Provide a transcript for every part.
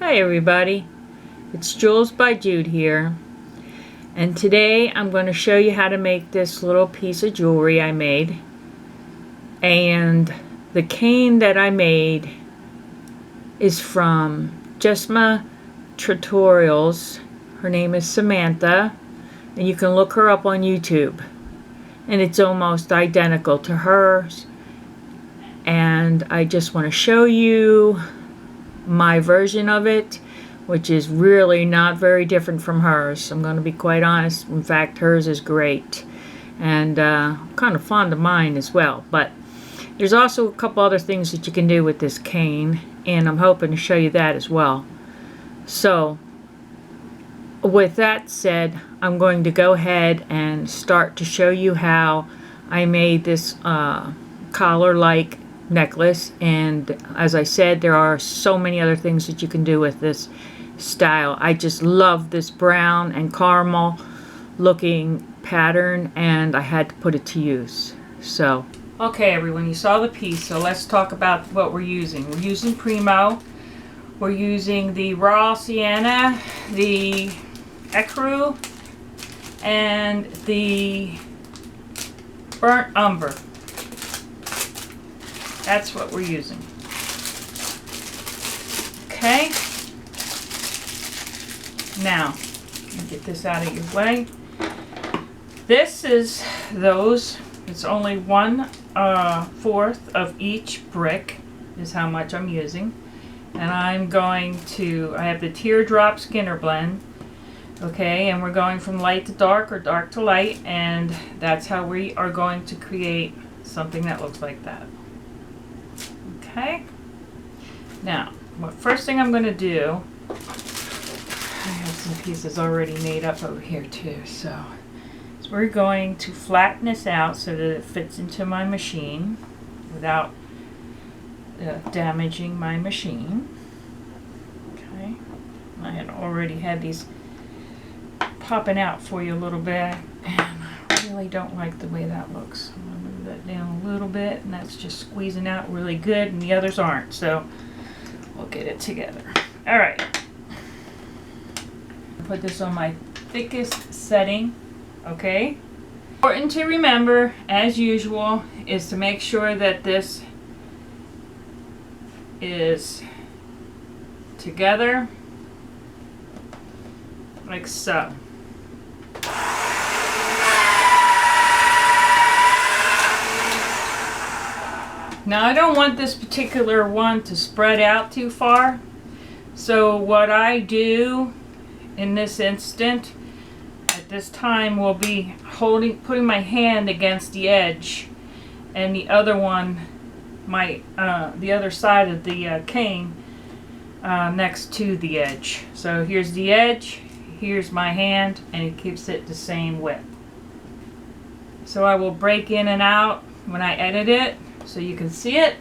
Hi everybody, it's Jules by Jude here, and today I'm going to show you how to make this little piece of jewelry I made. And the cane that I made is from Jesma Tutorials. Her name is Samantha, and you can look her up on YouTube, and it's almost identical to hers. And I just want to show you my version of it, which is really not very different from hers. I'm going to be quite honest. In fact, hers is great, and I'm kind of fond of mine as well. But there's also a couple other things that you can do with this cane, and I'm hoping to show you that as well. So with that said, I'm going to go ahead and start to show you how I made this collar-like necklace. And as I said, there are so many other things that you can do with this style. I just love this brown and caramel looking pattern, and I had to put it to use. So okay everyone, you saw the piece, so let's talk about what we're using. We're using Primo, we're using the raw sienna, the ecru, and the burnt umber. That's what we're using. Okay. Now, get this out of your way. This is those. It's only 1/4 of each brick is how much I'm using. And I'm going to, I have the teardrop skinner blend. Okay, and we're going from light to dark or dark to light, and that's how we are going to create something that looks like that. Okay, now what first thing I'm going to do, I have some pieces already made up over here too, so we're going to flatten this out so that it fits into my machine without damaging my machine. Okay, I had already had these popping out for you a little bit, and I really don't like the way that looks. I'm going to move that down a little bit, and that's just squeezing out really good, and the others aren't, so we'll get it together. Alright, put this on my thickest setting. Okay, important to remember, as usual, is to make sure that this is together like so. Now I don't want this particular one to spread out too far, so what I do in this instant at this time will be putting my hand against the edge, and the other one, the other side of the cane next to the edge. So here's the edge, here's my hand, and it keeps it the same width. So I will break in and out when I edit it so you can see it.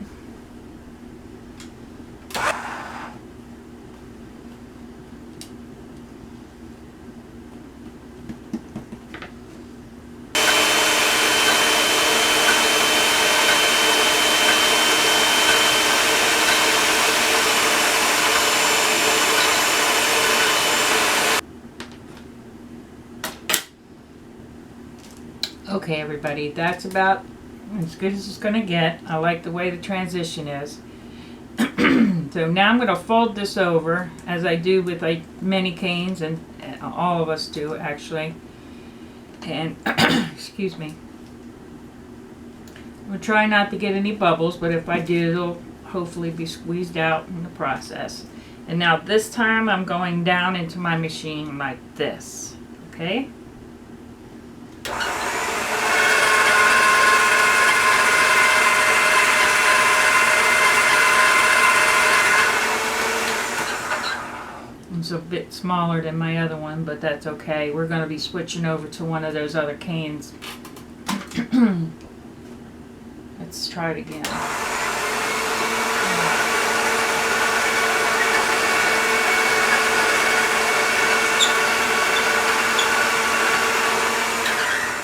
Okay everybody, that's about as good as it's going to get. I like the way the transition is. So now I'm going to fold this over, as I do with like many canes, and all of us do actually. And excuse me. I'm going to try not to get any bubbles, but if I do, it'll hopefully be squeezed out in the process. And now this time I'm going down into my machine like this. Okay? It's a bit smaller than my other one, but that's okay. We're going to be switching over to one of those other canes. Let's try it again.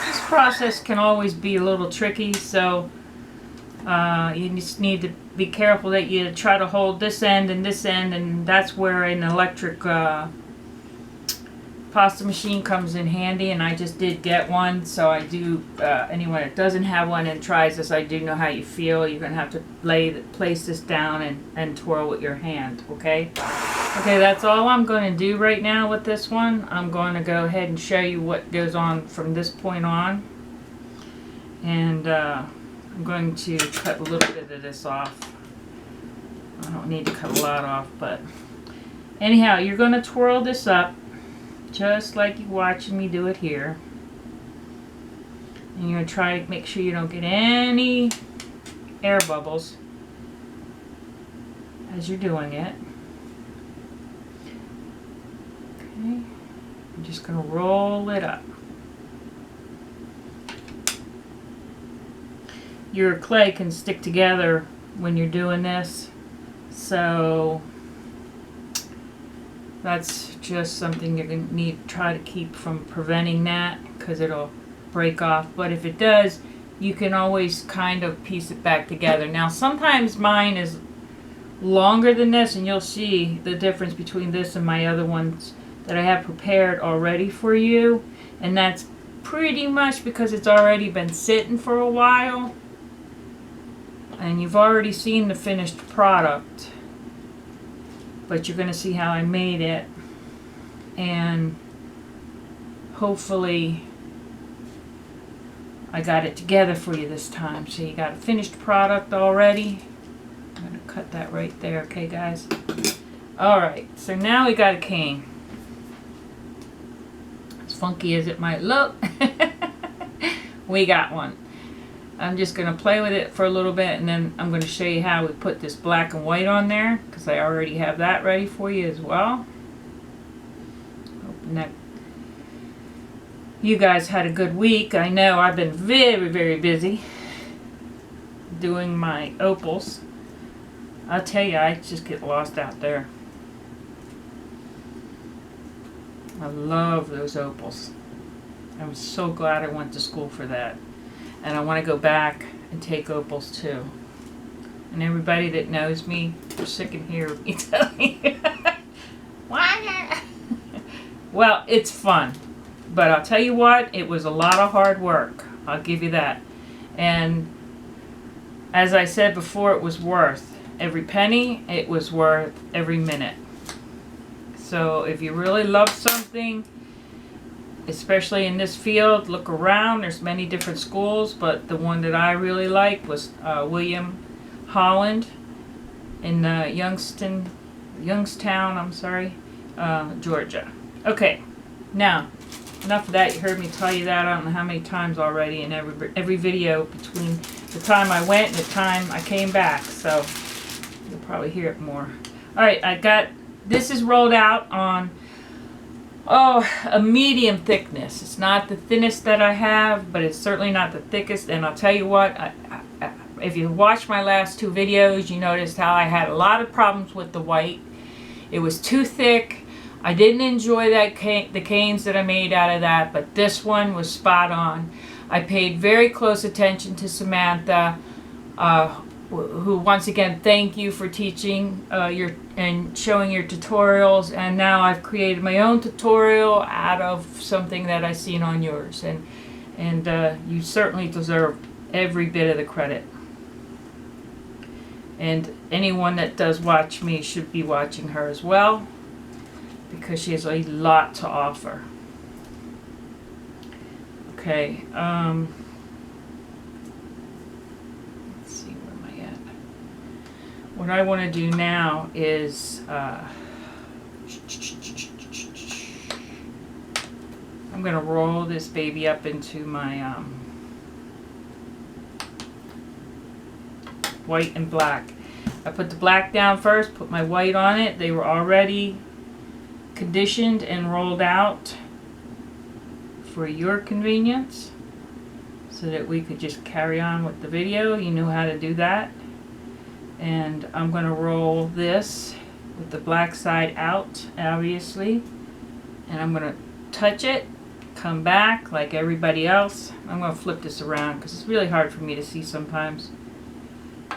This process can always be a little tricky, so You just need to be careful that you try to hold this end, and that's where an electric pasta machine comes in handy, and I just did get one, so I do, anyone that doesn't have one and tries this, I do know how you feel. You're going to have to place this down and twirl with your hand, okay? Okay, that's all I'm going to do right now with this one. I'm going to go ahead and show you what goes on from this point on. And I'm going to cut a little bit of this off. I don't need to cut a lot off, but anyhow, you're going to twirl this up just like you're watching me do it here. And you're going to try to make sure you don't get any air bubbles as you're doing it. Okay, I'm just going to roll it up. Your clay can stick together when you're doing this, so that's just something you're going to need to try to keep from preventing that, because it'll break off. But if it does, you can always kind of piece it back together. Now sometimes mine is longer than this, and you'll see the difference between this and my other ones that I have prepared already for you, and that's pretty much because it's already been sitting for a while and you've already seen the finished product, but you're going to see how I made it, and hopefully I got it together for you this time. So you got a finished product already. I'm going to cut that right there, okay guys? Alright, so now we got a cane. As funky as it might look, we got one. I'm just going to play with it for a little bit, and then I'm going to show you how we put this black and white on there, because I already have that ready for you as well. Hoping that you guys had a good week. I know I've been very, very busy doing my opals. I'll tell you, I just get lost out there. I love those opals. I'm so glad I went to school for that. And I want to go back and take opals too. And everybody that knows me, you're sick and hear me telling me. Why? Well, it's fun. But I'll tell you what, it was a lot of hard work. I'll give you that. And as I said before, it was worth every penny. It was worth every minute. So if you really love something, especially in this field, look around. There's many different schools, but the one that I really liked was William Holland in Youngstown, Georgia. Okay, now enough of that. You heard me tell you that I don't know how many times already in every video between the time I went and the time I came back, so you'll probably hear it more. All right, I got this is rolled out on a medium thickness. It's not the thinnest that I have, but it's certainly not the thickest. And I'll tell you what, if you watched my last two videos, you noticed how I had a lot of problems with the white. It was too thick. I didn't enjoy the canes that I made out of that, but this one was spot on. I paid very close attention to Samantha, who once again, thank you for teaching and showing your tutorials, and now I've created my own tutorial out of something that I've seen on yours, and you certainly deserve every bit of the credit. And anyone that does watch me should be watching her as well, because she has a lot to offer. Okay, what I want to do now is I'm going to roll this baby up into my white and black. I put the black down first, put my white on it. They were already conditioned and rolled out for your convenience so that we could just carry on with the video. You know how to do that. And I'm going to roll this with the black side out, obviously, and I'm going to touch it, come back like everybody else. I'm going to flip this around because it's really hard for me to see sometimes.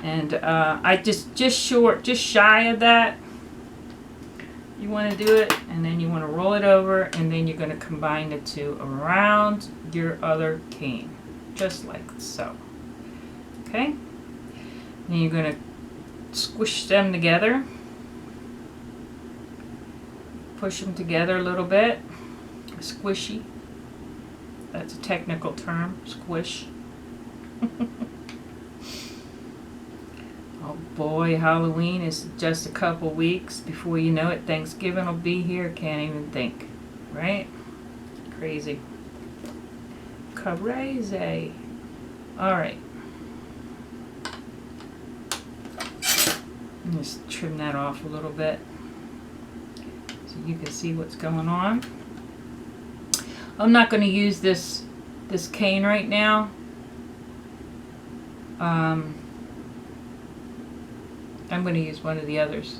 And I just shy of that. You want to do it, and then you want to roll it over, and then you're going to combine the two around your other cane, just like so. Okay? Then you're going to squish them together. Push them together a little bit. Squishy. That's a technical term, squish. Oh boy, Halloween is just a couple weeks. Before you know it, Thanksgiving will be here. Can't even think. Right? Crazy. Crazy. Alright. Just trim that off a little bit so you can see what's going on. I'm not going to use this cane right now. I'm going to use one of the others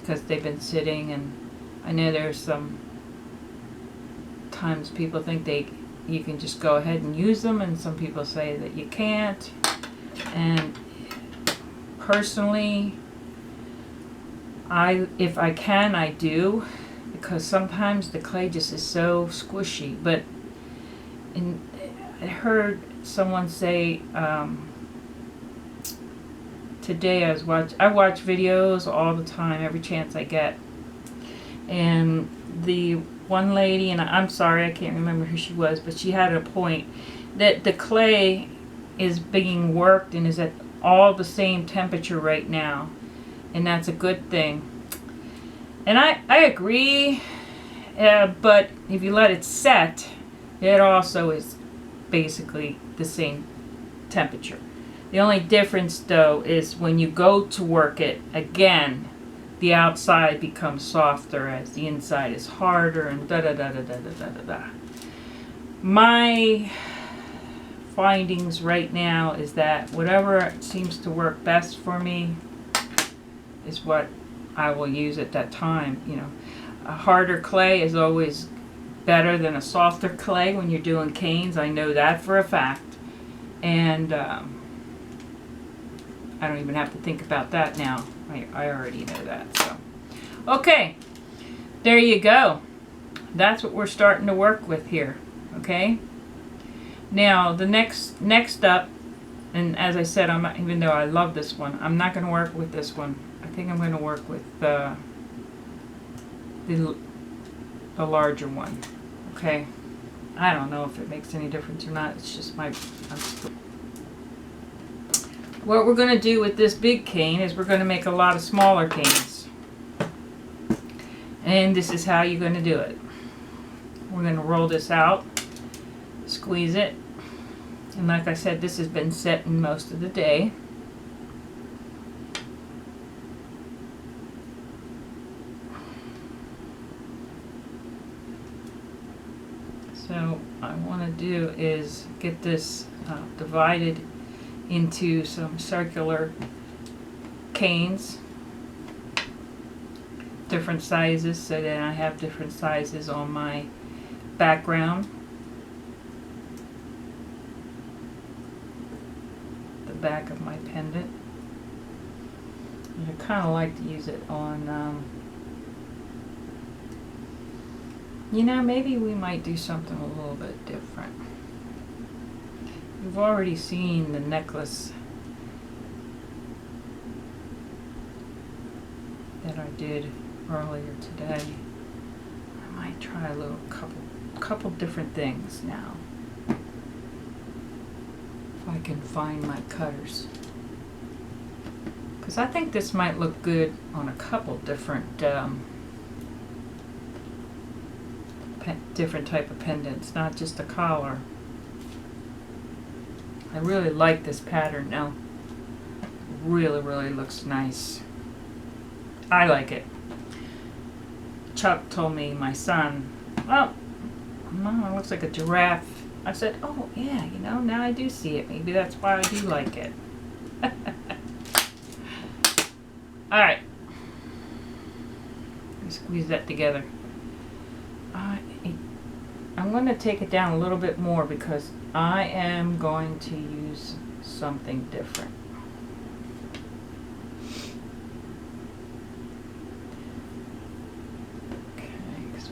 because they've been sitting, and I know there's some times people think you can just go ahead and use them, and some people say that you can't. And personally, if I can, I do, because sometimes the clay just is so squishy. But I heard someone say today I watch videos all the time, every chance I get, and the one lady, and I'm sorry I can't remember who she was, but she had a point that the clay is being worked and is at all the same temperature right now, and that's a good thing. And I agree, but if you let it set, it also is basically the same temperature. The only difference, though, is when you go to work it again, the outside becomes softer as the inside is harder, and da-da-da-da-da-da-da-da. My findings right now is that whatever seems to work best for me is what I will use at that time. You know, a harder clay is always better than a softer clay when you're doing canes. I know that for a fact. And I don't even have to think about that now. I already know that. So, okay, there you go. That's what we're starting to work with here. Okay. Now the next up, and as I said, even though I love this one, I'm not going to work with this one. I think I'm going to work with the larger one. Okay. I don't know if it makes any difference or not. It's just what we're going to do with this big cane is we're going to make a lot of smaller canes. And this is how you're going to do it. We're going to roll this out, squeeze it, and like I said, this has been setting most of the day. So what I want to do is get this divided into some circular canes, different sizes, so that I have different sizes on my background. The back of my pendant. And I kind of like to use it on, you know, maybe we might do something a little bit different. You've already seen the necklace that I did earlier today. I might try a couple different things now. If I can find my cutters. Because I think this might look good on a couple different different type of pendants, not just a collar. I really like this pattern now. Really, really looks nice. I like it. Chuck told me, my son, well, Mom, it looks like a giraffe. I said, oh yeah, you know, now I do see it. Maybe that's why I do like it. Alright. Squeeze that together. I'm going to take it down a little bit more because I am going to use something different.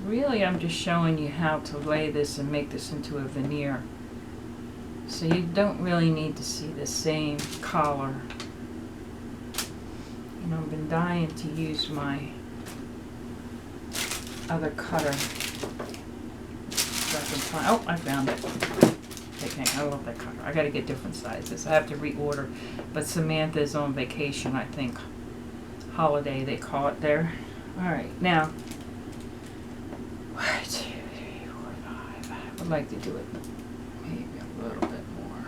Really, I'm just showing you how to lay this and make this into a veneer. So you don't really need to see the same color. And I've been dying to use my other cutter. So I can find, oh, I found it. Okay, I love that cutter. I gotta get different sizes. I have to reorder. But Samantha is on vacation, I think. Holiday, they call it there. Alright, now, 1, 2, 3, 4, 5. I would like to do it maybe a little bit more.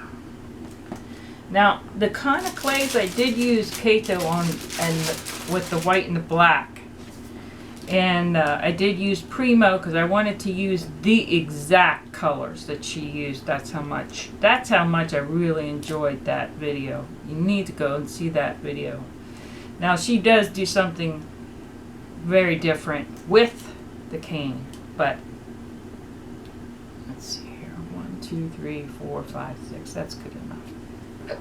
Now, the kind of clays I did use Kato on, and with the white and the black. And I did use Primo because I wanted to use the exact colors that she used. That's how much I really enjoyed that video. You need to go and see that video. Now she does do something very different with the cane, but let's see here. 1, 2, 3, 4, 5, 6. That's good enough.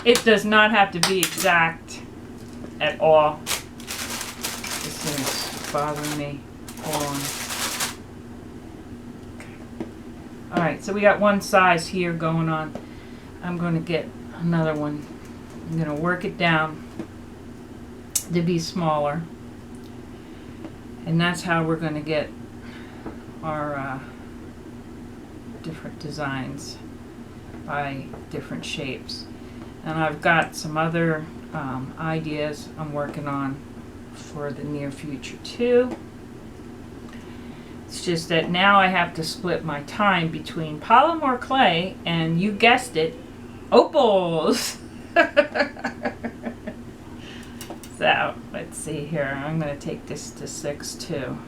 It does not have to be exact at all. This thing is bothering me. Hold on. Okay. Alright, so we got one size here going on. I'm going to get another one. I'm going to work it down to be smaller. And that's how we're going to get our different designs by different shapes. And I've got some other ideas I'm working on for the near future too. It's just that now I have to split my time between polymer clay and, you guessed it, opals. So let's see here. I'm going to take this to 6 too.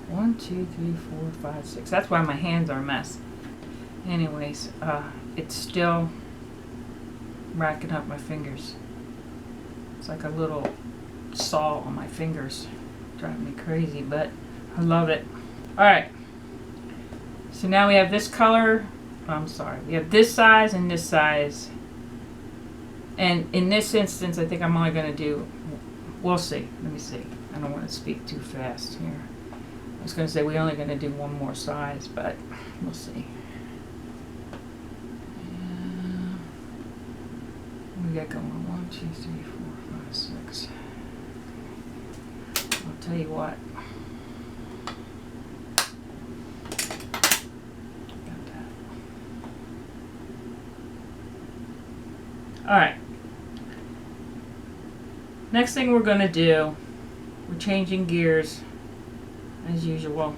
1, 2, 3, 4, 5, 6. That's why my hands are a mess. Anyways, it's still racking up my fingers. It's like a little saw on my fingers. Driving me crazy, but I love it. Alright. So now we have this color. I'm sorry. We have this size and this size. And in this instance, I think I'm only going to do, we'll see. Let me see. I don't want to speak too fast here. I was going to say we're only going to do one more size, but we'll see. We got going 1, 2, 3, 4, 5, 6. I'll tell you what. Got that. All right. Next thing we're going to do, we're changing gears as usual.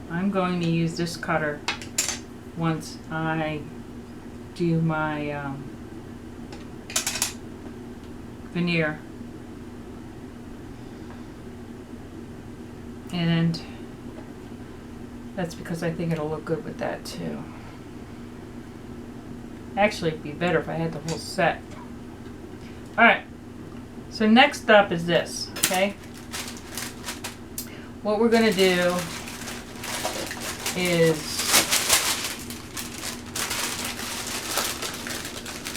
I'm going to use this cutter once I do my veneer, and that's because I think it'll look good with that too. Actually, it'd be better if I had the whole set. Alright, so next up is this, okay? What we're going to do is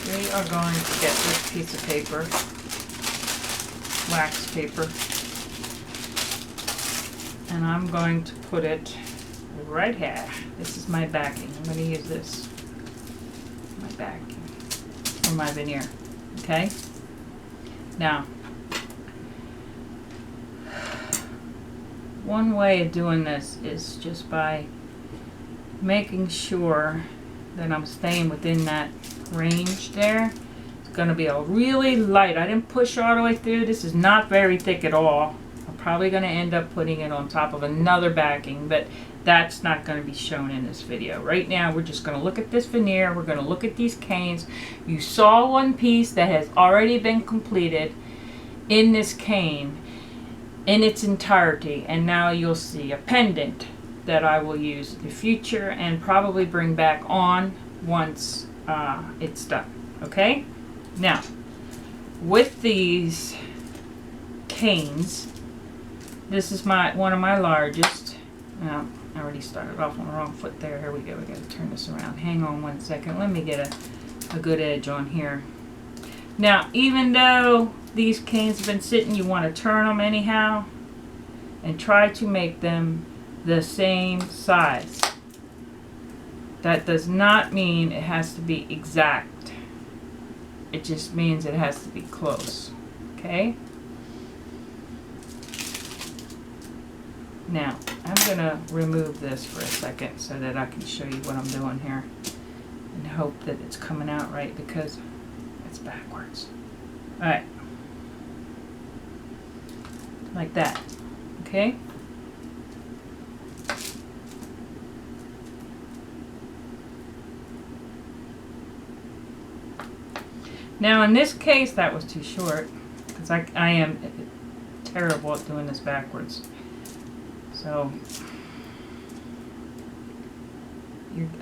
we are going to get this piece of paper, wax paper, and I'm going to put it right here. This is my backing. I'm going to use this, my backing, for my veneer, okay? Now, one way of doing this is just by making sure that I'm staying within that range there. It's going to be a really light. I didn't push all the way through. This is not very thick at all. I'm probably going to end up putting it on top of another backing, but that's not going to be shown in this video. Right now we're just going to look at this veneer. We're going to look at these canes. You saw one piece that has already been completed in this cane in its entirety, and now you'll see a pendant that I will use in the future and probably bring back on once it's done. Okay? Now, with these canes, this is one of my largest. Now, I already started off on the wrong foot there. Here we go. We got to turn this around. Hang on one second. Let me get a good edge on here. Now, even though these canes have been sitting, you want to turn them anyhow and try to make them the same size. That does not mean it has to be exact. It just means it has to be close. Okay? Now, I'm going to remove this for a second so that I can show you what I'm doing here and hope that it's coming out right because it's backwards. Alright. Like that. Okay? Now in this case that was too short because I am terrible at doing this backwards. So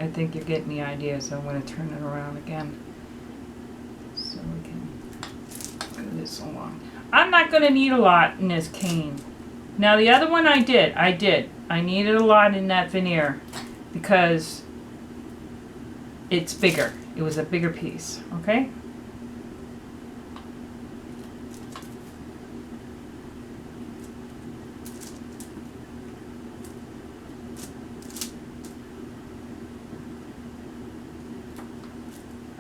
I think you're getting the idea, so I'm going to turn it around again so we can move this along. I'm not going to need a lot in this cane. Now the other one I did. I needed a lot in that veneer because it's bigger. It was a bigger piece, okay?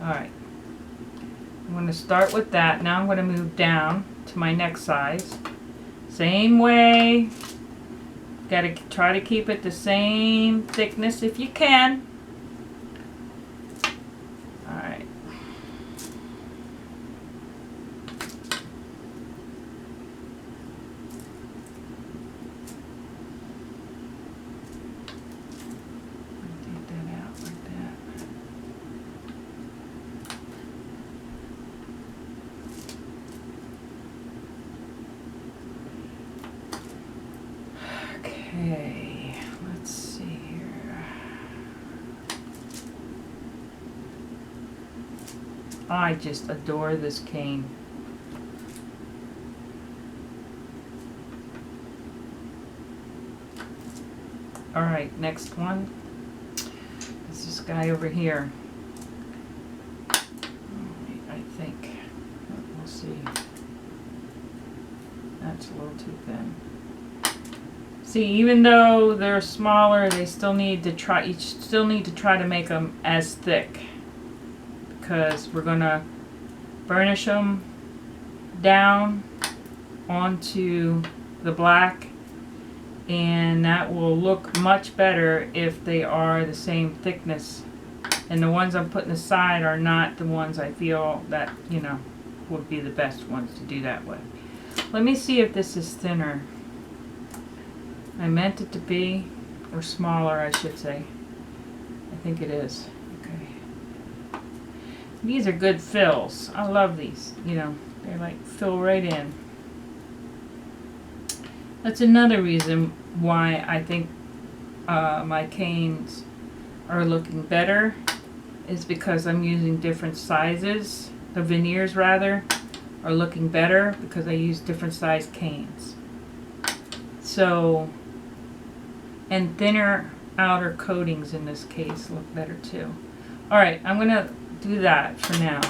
Alright, I'm going to start with that. Now I'm going to move down to my next size. Same way. Got to try to keep it the same thickness if you can. Alright. Take that out like that. Okay, let's see here. I just adore this cane. Alright, next one is this guy over here. I think. We'll see. That's a little too thin. See, even though they're smaller, they still need to try. You still need to try to make them as thick because we're gonna burnish them down onto the black, and that will look much better if they are the same thickness. And the ones I'm putting aside are not the ones I feel that would be the best ones to do that with. Let me see if this is thinner. I meant it to be, or smaller I should say. I think it is. Okay. These are good fills. I love these. They like fill right in. That's another reason why I think my canes are looking better, is because I'm using different sizes. The veneers rather are looking better because I use different size canes. So, and thinner outer coatings in this case look better too. Alright, I'm going to do that for now.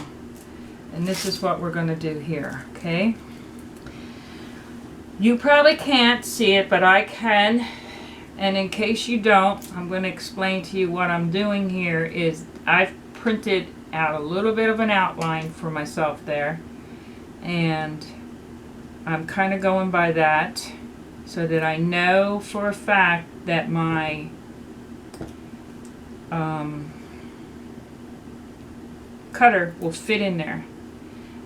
And this is what we're going to do here, okay? You probably can't see it, but I can. And in case you don't, I'm going to explain to you what I'm doing here is I've printed out a little bit of an outline for myself there. And I'm kind of going by that so that I know for a fact that my cutter will fit in there.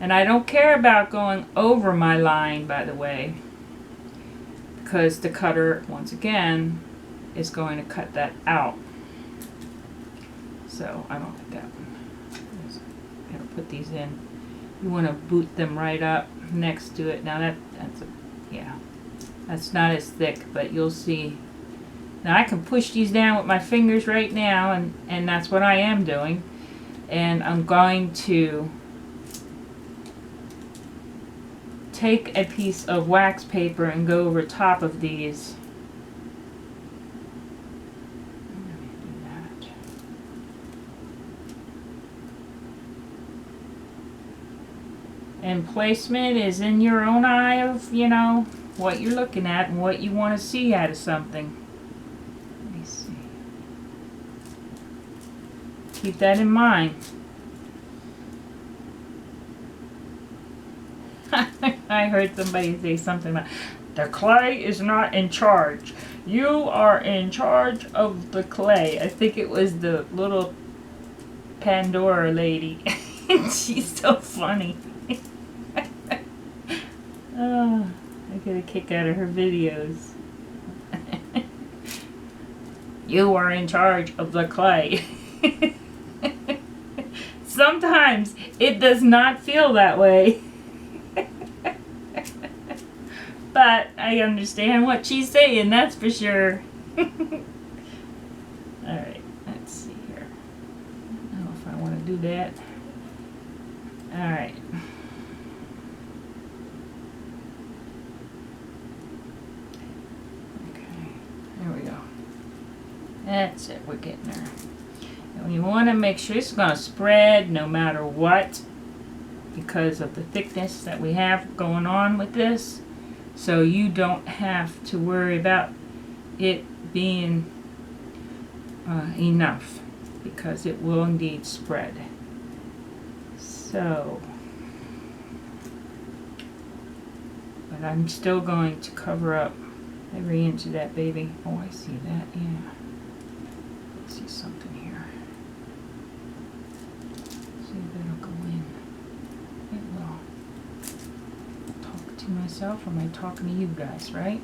And I don't care about going over my line, by the way, because the cutter, once again, is going to cut that out. So I don't like that one. I'm going to put these in. You want to boot them right up next to it. Now that's not as thick, but you'll see. Now I can push these down with my fingers right now, and that's what I am doing. And I'm going to take a piece of wax paper and go over top of these And placement is in your own eye of, you know, what you're looking at and what you want to see out of something. Let me see. Keep that in mind. I heard somebody say something about, the clay is not in charge. You are in charge of the clay. I think it was the little Pandora lady. She's so funny. Oh, I get a kick out of her videos. You are in charge of the clay. Sometimes it does not feel that way. But I understand what she's saying, that's for sure. Alright, let's see here. I don't know if I want to do that. Alright. There we go. That's it, we're getting there. And you want to make sure it's going to spread no matter what, because of the thickness that we have going on with this. So you don't have to worry about it being enough, because it will indeed spread. So, but I'm still going to cover up every inch of that baby. Oh, I see that, yeah. Let's see something here. See if it'll go in. It will. Talk to myself, or am I talking to you guys, right?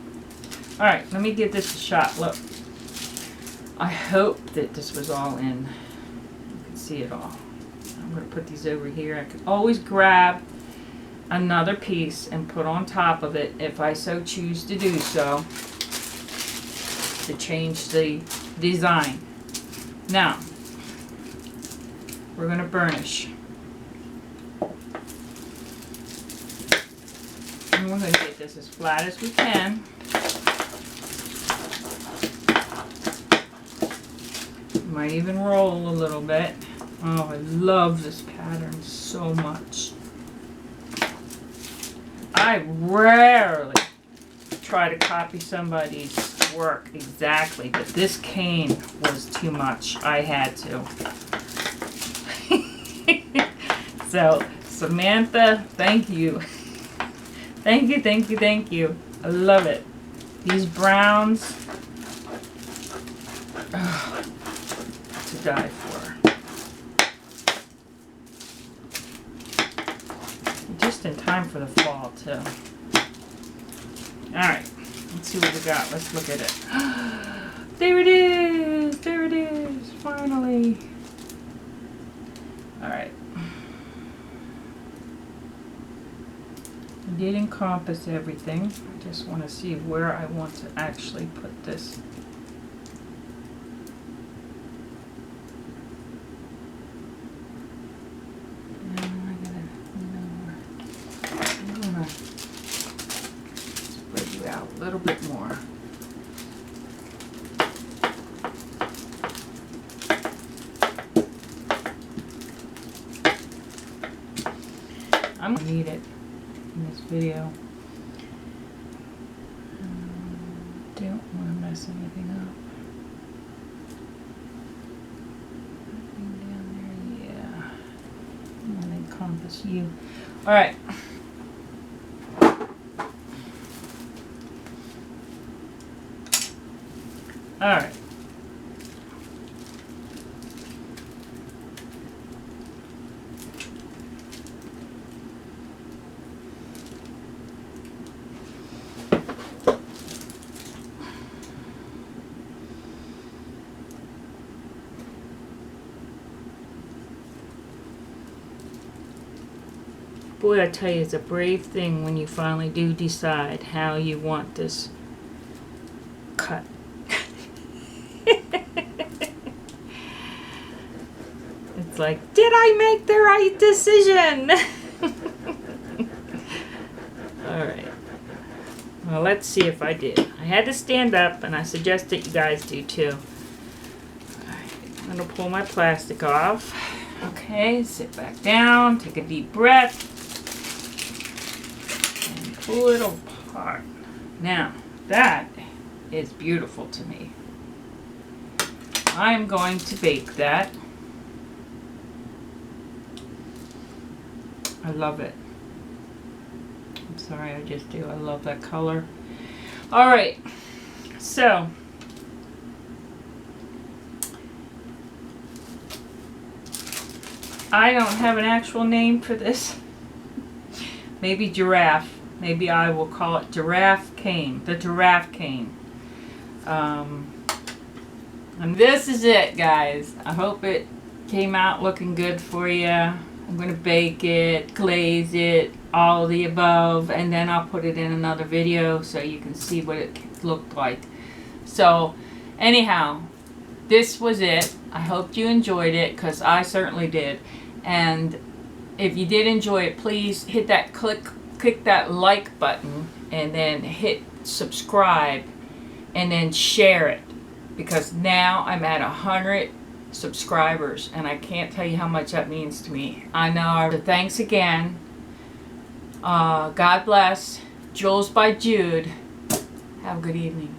Alright, let me give this a shot. Look. I hope that this was all in. You can see it all. I'm going to put these over here. I can always grab another piece and put on top of it if I so choose to do so, to change the design. Now we're going to burnish, and we're going to get this as flat as we can. Might even roll a little bit. Oh, I love this pattern so much. I rarely try to copy somebody's work exactly, but this cane was too much. I had to. So, Samantha, thank you. Thank you, thank you, thank you. I love it. These browns, to die for. Just in time for the fall, too. Alright, let's see what we got. Let's look at it. There it is! There it is! Finally! Alright. I did encompass everything. I just want to see where I want to actually put this. A little bit more. I'm gonna need it in this video. Don't want to mess anything up. Nothing down there, yeah. I'm gonna encompass you. All right. All right. Boy, I tell you, it's a brave thing when you finally do decide how you want this cut. It's like, did I make the right decision? Alright. Well, let's see if I did. I had to stand up, and I suggest that you guys do too. Alright, I'm going to pull my plastic off. Okay, sit back down, take a deep breath. little part. Now, that is beautiful to me. I'm going to bake that. I love it. I'm sorry, I just do. I love that color. All right, so I don't have an actual name for this. Maybe Giraffe. Maybe I will call it Giraffe Cane. The Giraffe Cane. And this is it, guys. I hope it came out looking good for you. I'm going to bake it, glaze it, all of the above, and then I'll put it in another video so you can see what it looked like. So, anyhow, this was it. I hope you enjoyed it, because I certainly did. And if you did enjoy it, please hit that click that like button, and then hit subscribe, and then share it, because now I'm at 100 subscribers, and I can't tell you how much that means to me. I know. So thanks again. God bless. Jules by Jude. Have a good evening.